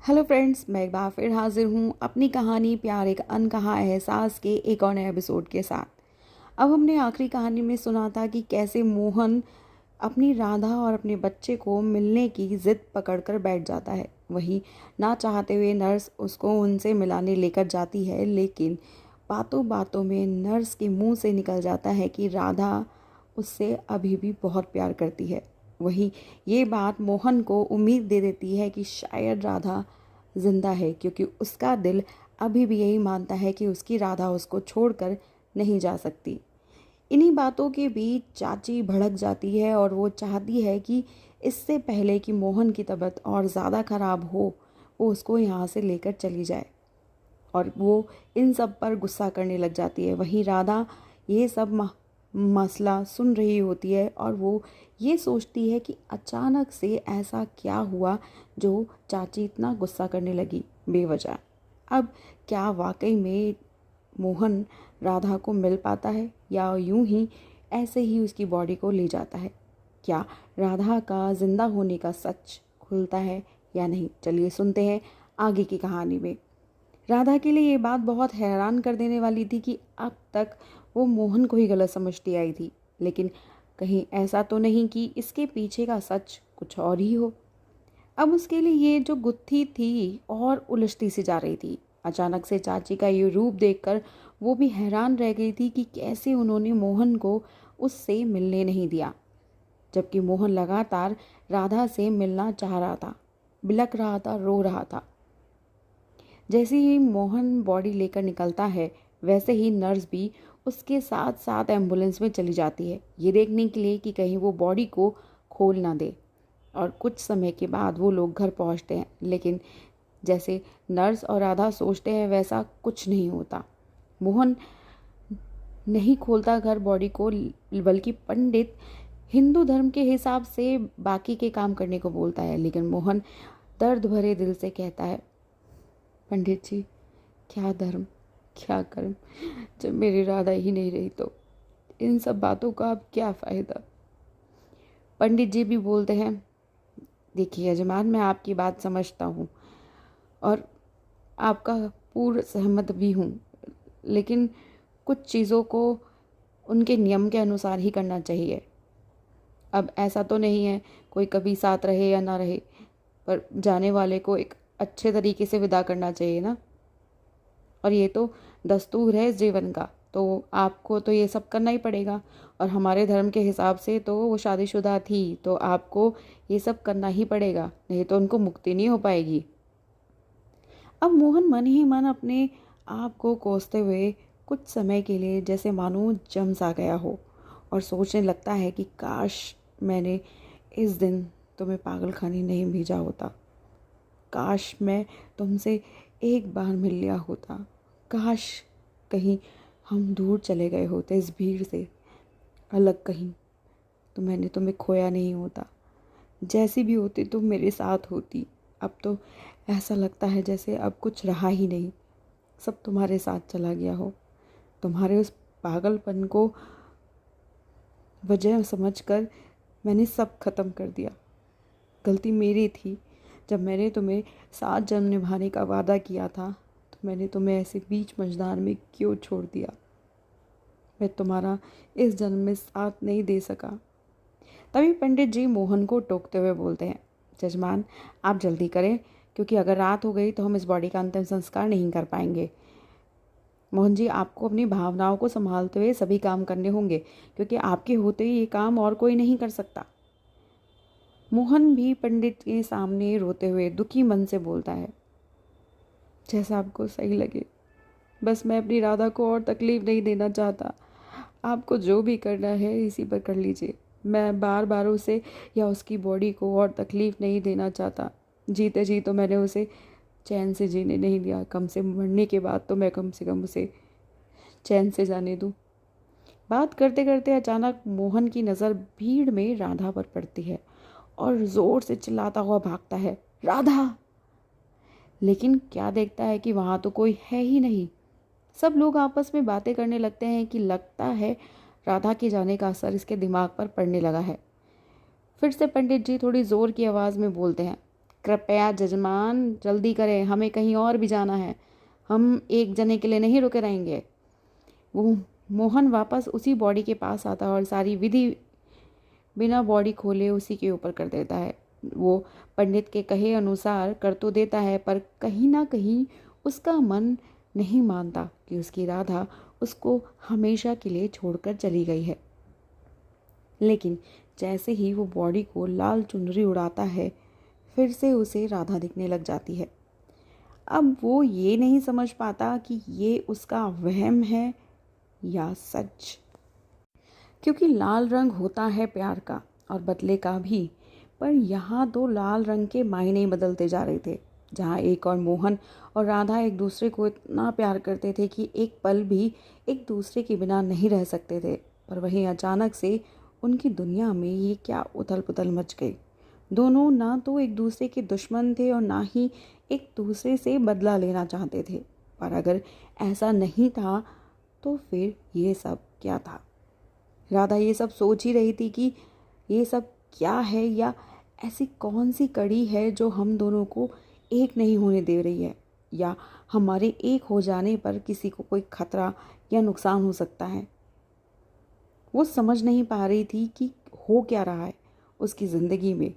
Hello friends, मैं एक बार फिर हाजिर हूँ अपनी कहानी प्यार एक अनकहा एहसास के एक और नए एपिसोड के साथ। अब हमने आखिरी कहानी में सुना था कि कैसे मोहन अपनी राधा और अपने बच्चे को मिलने की जिद पकड़कर बैठ जाता है। वहीं ना चाहते हुए नर्स उसको उनसे मिलाने लेकर जाती है, लेकिन बातों बातों में नर्स के मुंह से निकल जाता है कि राधा उससे अभी भी बहुत प्यार करती है। वहीं ये बात मोहन को उम्मीद दे देती है कि शायद राधा जिंदा है, क्योंकि उसका दिल अभी भी यही मानता है कि उसकी राधा उसको छोड़कर नहीं जा सकती। इन्हीं बातों के बीच चाची भड़क जाती है और वो चाहती है कि इससे पहले कि मोहन की तबीयत और ज़्यादा ख़राब हो, वो उसको यहाँ से लेकर चली जाए। और वो इन सब पर गुस्सा करने लग जाती है। वहीं राधा ये सब मसला सुन रही होती है और वो ये सोचती है कि अचानक से ऐसा क्या हुआ जो चाची इतना गुस्सा करने लगी बेवजह। अब क्या वाकई में मोहन राधा को मिल पाता है या यूं ही ऐसे ही उसकी बॉडी को ले जाता है? क्या राधा का जिंदा होने का सच खुलता है या नहीं? चलिए सुनते हैं आगे की कहानी में। राधा के लिए ये बात बहुत हैरान कर देने वाली थी कि अब तक वो मोहन को ही गलत समझती आई थी, लेकिन कहीं ऐसा तो नहीं कि इसके पीछे का सच कुछ और ही हो। अब उसके लिए ये जो गुत्थी थी और उलझती सी जा रही थी। अचानक से चाची का ये रूप देखकर वो भी हैरान रह गई थी कि कैसे उन्होंने मोहन को उससे मिलने नहीं दिया, जबकि मोहन लगातार राधा से मिलना चाह रहा था, बिलख रहा था, रो रहा था। जैसे ही मोहन बॉडी लेकर निकलता है, वैसे ही नर्स भी उसके साथ साथ एम्बुलेंस में चली जाती है, ये देखने के लिए कि कहीं वो बॉडी को खोल ना दे। और कुछ समय के बाद वो लोग घर पहुंचते हैं, लेकिन जैसे नर्स और राधा सोचते हैं वैसा कुछ नहीं होता। मोहन नहीं खोलता घर बॉडी को, बल्कि पंडित हिंदू धर्म के हिसाब से बाकी के काम करने को बोलता है। लेकिन मोहन दर्द भरे दिल से कहता है, पंडित जी, क्या धर्म, क्या कर्म, जब मेरी राधा ही नहीं रही तो इन सब बातों का अब क्या फ़ायदा। पंडित जी भी बोलते हैं, देखिए यजमान, मैं आपकी बात समझता हूँ और आपका पूर्ण सहमत भी हूँ, लेकिन कुछ चीज़ों को उनके नियम के अनुसार ही करना चाहिए। अब ऐसा तो नहीं है कोई कभी साथ रहे या ना रहे, पर जाने वाले को एक अच्छे तरीके से विदा करना चाहिए ना। और ये तो दस्तूर है इस जीवन का, तो आपको तो ये सब करना ही पड़ेगा। और हमारे धर्म के हिसाब से तो वो शादीशुदा थी, तो आपको ये सब करना ही पड़ेगा, नहीं तो उनको मुक्ति नहीं हो पाएगी। अब मोहन मन ही मन अपने आप को कोसते हुए कुछ समय के लिए जैसे मानो जम सा गया हो और सोचने लगता है कि काश मैंने इस दिन तुम्हें पागल खाने नहीं भेजा होता, काश मैं तुमसे एक बार मिल लिया होता, काश कहीं हम दूर चले गए होते इस भीड़ से, अलग कहीं, तो मैंने तुम्हें खोया नहीं होता, जैसी भी होती तुम मेरे साथ होती। अब तो ऐसा लगता है जैसे अब कुछ रहा ही नहीं, सब तुम्हारे साथ चला गया हो। तुम्हारे उस पागलपन को वजह समझकर मैंने सब खत्म कर दिया। गलती मेरी थी, जब मैंने तुम्हें 7 जन्म निभाने का वादा किया था, तो मैंने तुम्हें ऐसे बीच मझधार में क्यों छोड़ दिया। मैं तुम्हारा इस जन्म में साथ नहीं दे सका। तभी पंडित जी मोहन को टोकते हुए बोलते हैं, जजमान, आप जल्दी करें, क्योंकि अगर रात हो गई तो हम इस बॉडी का अंतिम संस्कार नहीं कर पाएंगे। मोहन जी, आपको अपनी भावनाओं को संभालते हुए सभी काम करने होंगे, क्योंकि आपके होते ही ये काम और कोई नहीं कर सकता। मोहन भी पंडित के सामने रोते हुए दुखी मन से बोलता है, जैसा आपको सही लगे, बस मैं अपनी राधा को और तकलीफ नहीं देना चाहता। आपको जो भी करना है इसी पर कर लीजिए। मैं बार बार उसे या उसकी बॉडी को और तकलीफ नहीं देना चाहता। जीते जी तो मैंने उसे चैन से जीने नहीं दिया, कम से मरने के बाद तो मैं कम से कम उसे चैन से जाने दूं। बात करते करते अचानक मोहन की नज़र भीड़ में राधा पर पड़ती है और ज़ोर से चिल्लाता हुआ भागता है, राधा। लेकिन क्या देखता है कि वहाँ तो कोई है ही नहीं। सब लोग आपस में बातें करने लगते हैं कि लगता है राधा के जाने का असर इसके दिमाग पर पड़ने लगा है। फिर से पंडित जी थोड़ी ज़ोर की आवाज़ में बोलते हैं, कृपया जजमान जल्दी करें, हमें कहीं और भी जाना है, हम एक जने के लिए नहीं रुके रहेंगे। वो मोहन वापस उसी बॉडी के पास आता है और सारी विधि बिना बॉडी खोले उसी के ऊपर कर देता है। वो पंडित के कहे अनुसार कर तो देता है, पर कहीं ना कहीं उसका मन नहीं मानता कि उसकी राधा उसको हमेशा के लिए छोड़कर चली गई है। लेकिन जैसे ही वो बॉडी को लाल चुनरी उड़ाता है, फिर से उसे राधा दिखने लग जाती है। अब वो ये नहीं समझ पाता कि ये उसका वहम है या सच, क्योंकि लाल रंग होता है प्यार का और बदले का भी। पर यहाँ तो लाल रंग के मायने ही बदलते जा रहे थे। जहाँ एक और मोहन और राधा एक दूसरे को इतना प्यार करते थे कि एक पल भी एक दूसरे के बिना नहीं रह सकते थे, पर वहीं अचानक से उनकी दुनिया में ये क्या उथल पुथल मच गई। दोनों ना तो एक दूसरे के दुश्मन थे और ना ही एक दूसरे से बदला लेना चाहते थे। पर अगर ऐसा नहीं था तो फिर ये सब क्या था? राधा ये सब सोच ही रही थी कि ये सब क्या है, या ऐसी कौन सी कड़ी है जो हम दोनों को एक नहीं होने दे रही है, या हमारे एक हो जाने पर किसी को कोई खतरा या नुकसान हो सकता है। वो समझ नहीं पा रही थी कि हो क्या रहा है उसकी ज़िंदगी में।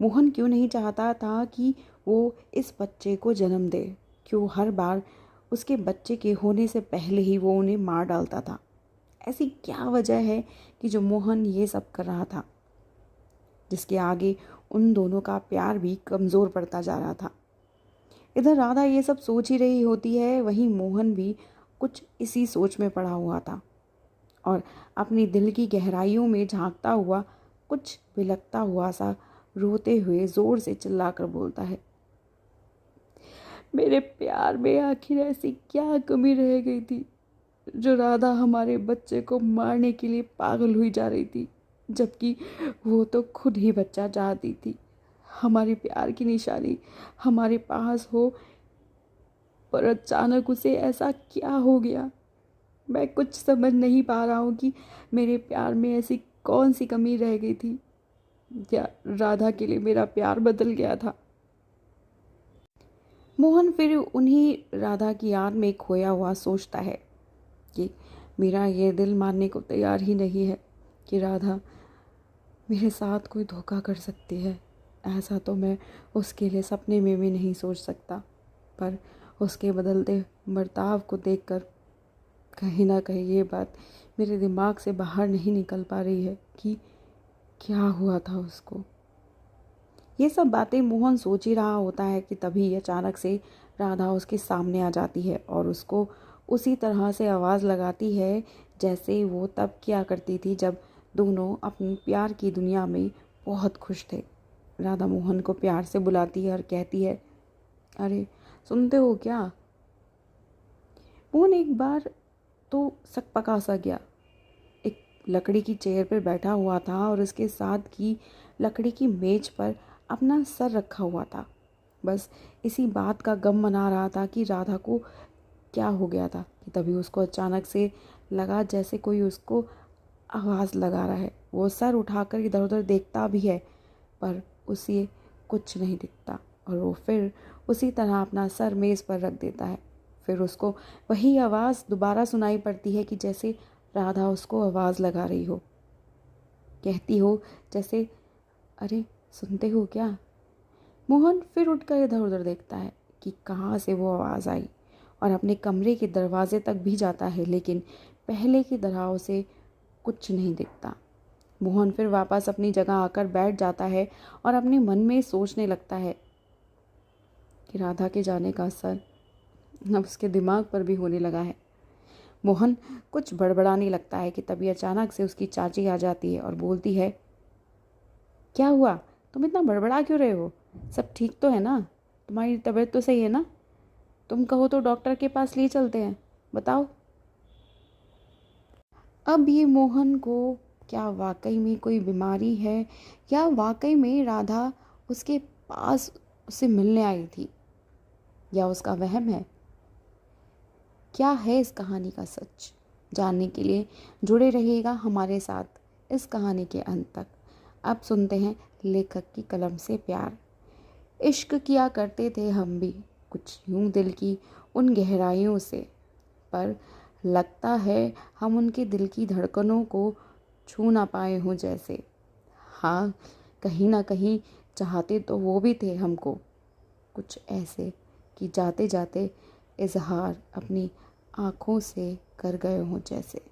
मोहन क्यों नहीं चाहता था कि वो इस बच्चे को जन्म दे? क्यों हर बार उसके बच्चे के होने से पहले ही वो उन्हें मार डालता था? ऐसी क्या वजह है कि जो मोहन ये सब कर रहा था, जिसके आगे उन दोनों का प्यार भी कमज़ोर पड़ता जा रहा था? इधर राधा ये सब सोच ही रही होती है, वहीं मोहन भी कुछ इसी सोच में पड़ा हुआ था और अपनी दिल की गहराइयों में झांकता हुआ कुछ बिलखता हुआ सा रोते हुए ज़ोर से चिल्लाकर बोलता है, मेरे प्यार में आखिर ऐसी क्या कमी रह गई थी जो राधा हमारे बच्चे को मारने के लिए पागल हुई जा रही थी, जबकि वो तो खुद ही बच्चा चाहती थी। हमारे प्यार की निशानी हमारे पास हो, पर अचानक उसे ऐसा क्या हो गया? मैं कुछ समझ नहीं पा रहा हूँ कि मेरे प्यार में ऐसी कौन सी कमी रह गई थी, या राधा के लिए मेरा प्यार बदल गया था। मोहन फिर उन्हीं राधा की याद में खोया हुआ सोचता है कि मेरा ये दिल मानने को तैयार ही नहीं है कि राधा मेरे साथ कोई धोखा कर सकती है। ऐसा तो मैं उसके लिए सपने में भी नहीं सोच सकता, पर उसके बदलते बर्ताव को देखकर कहीं ना कहीं ये बात मेरे दिमाग से बाहर नहीं निकल पा रही है कि क्या हुआ था उसको। ये सब बातें मोहन सोच ही रहा होता है कि तभी अचानक से राधा उसके सामने आ जाती है और उसको उसी तरह से आवाज़ लगाती है जैसे वो तब किया करती थी जब दोनों अपनी प्यार की दुनिया में बहुत खुश थे। राधा मोहन को प्यार से बुलाती है और कहती है, अरे सुनते हो क्या? मोहन एक बार तो सकपका सा गया। एक लकड़ी की चेयर पर बैठा हुआ था और उसके साथ की लकड़ी की मेज पर अपना सर रखा हुआ था। बस इसी बात का गम मना रहा था कि राधा को क्या हो गया था कि तभी उसको अचानक से लगा जैसे कोई उसको आवाज़ लगा रहा है। वो सर उठाकर इधर उधर देखता भी है, पर उसे कुछ नहीं दिखता और वो फिर उसी तरह अपना सर मेज़ पर रख देता है। फिर उसको वही आवाज़ दोबारा सुनाई पड़ती है कि जैसे राधा उसको आवाज़ लगा रही हो, कहती हो जैसे, अरे सुनते हो क्या? मोहन फिर उठकर इधर उधर देखता है कि कहाँ से वो आवाज़ आई और अपने कमरे के दरवाजे तक भी जाता है, लेकिन पहले की तरह उसे कुछ नहीं दिखता। मोहन फिर वापस अपनी जगह आकर बैठ जाता है और अपने मन में सोचने लगता है कि राधा के जाने का असर अब उसके दिमाग पर भी होने लगा है। मोहन कुछ बड़बड़ाने लगता है कि तभी अचानक से उसकी चाची आ जाती है और बोलती है, क्या हुआ? तुम इतना बड़बड़ा क्यों रहे हो? सब ठीक तो है ना? तुम्हारी तबीयत तो सही है ना? तुम कहो तो डॉक्टर के पास ले चलते हैं, बताओ। अब ये मोहन को क्या वाकई में कोई बीमारी है, या वाकई में राधा उसके पास उससे मिलने आई थी, या उसका वहम है? क्या है इस कहानी का सच? जानने के लिए जुड़े रहिएगा हमारे साथ इस कहानी के अंत तक। अब सुनते हैं लेखक की कलम से प्यार। इश्क किया करते थे हम भी कुछ यूं दिल की उन गहराइयों से, पर लगता है हम उनके दिल की धड़कनों को छू ना पाए हों जैसे। हाँ, कहीं ना कहीं चाहते तो वो भी थे हमको, कुछ ऐसे कि जाते जाते इजहार अपनी आँखों से कर गए हों जैसे।